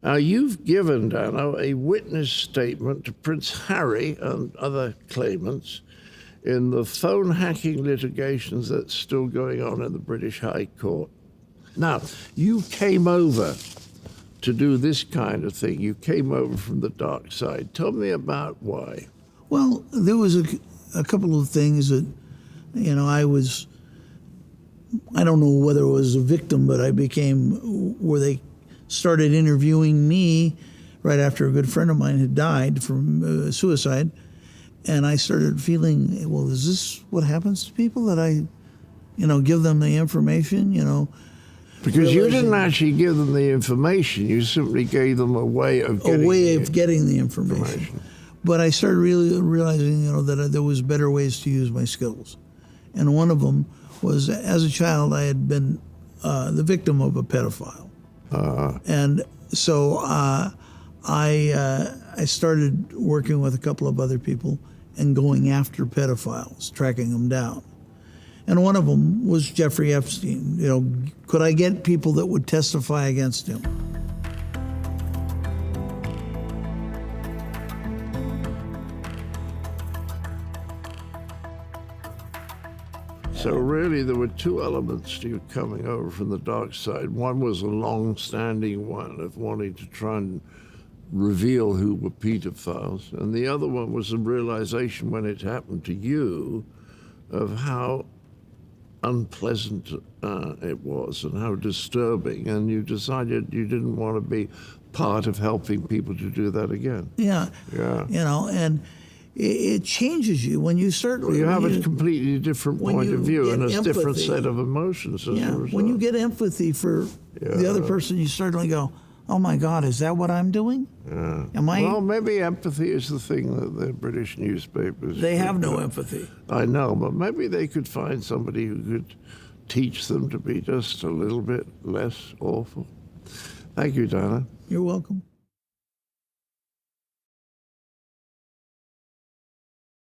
Now, you've given, Danno, a witness statement to Prince Harry and other claimants in the phone hacking litigations that's still going on in the British High Court. Now, you came over to do this kind of thing. You came over from the dark side. Tell me about why. Well, there was a couple of things that, I don't know whether it was a victim, but I became, where they started interviewing me right after a good friend of mine had died from suicide. And I started feeling, well, is this what happens to people, that I, give them the information, Because you didn't actually give them the information. You simply gave them a way of getting the information. But I started really realizing, that there was better ways to use my skills. And one of them was, as a child, I had been the victim of a pedophile. And so I started working with a couple of other people and going after pedophiles, tracking them down. And one of them was Jeffrey Epstein. Could I get people that would testify against him? So really, there were two elements to you coming over from the dark side. One was a long-standing one of wanting to try and reveal who were pedophiles, and the other one was a realization when it happened to you of how unpleasant it was and how disturbing, and you decided you didn't want to be part of helping people to do that again. Yeah. And it changes you when you start. Well, you have a completely different point of view and a different set of emotions as a result. When you get empathy for the other person, you certainly go, oh my God, is that what I'm doing? Yeah. Well, maybe empathy is the thing that the British newspapers... They have no empathy. I know, but maybe they could find somebody who could teach them to be just a little bit less awful. Thank you, Danno. You're welcome.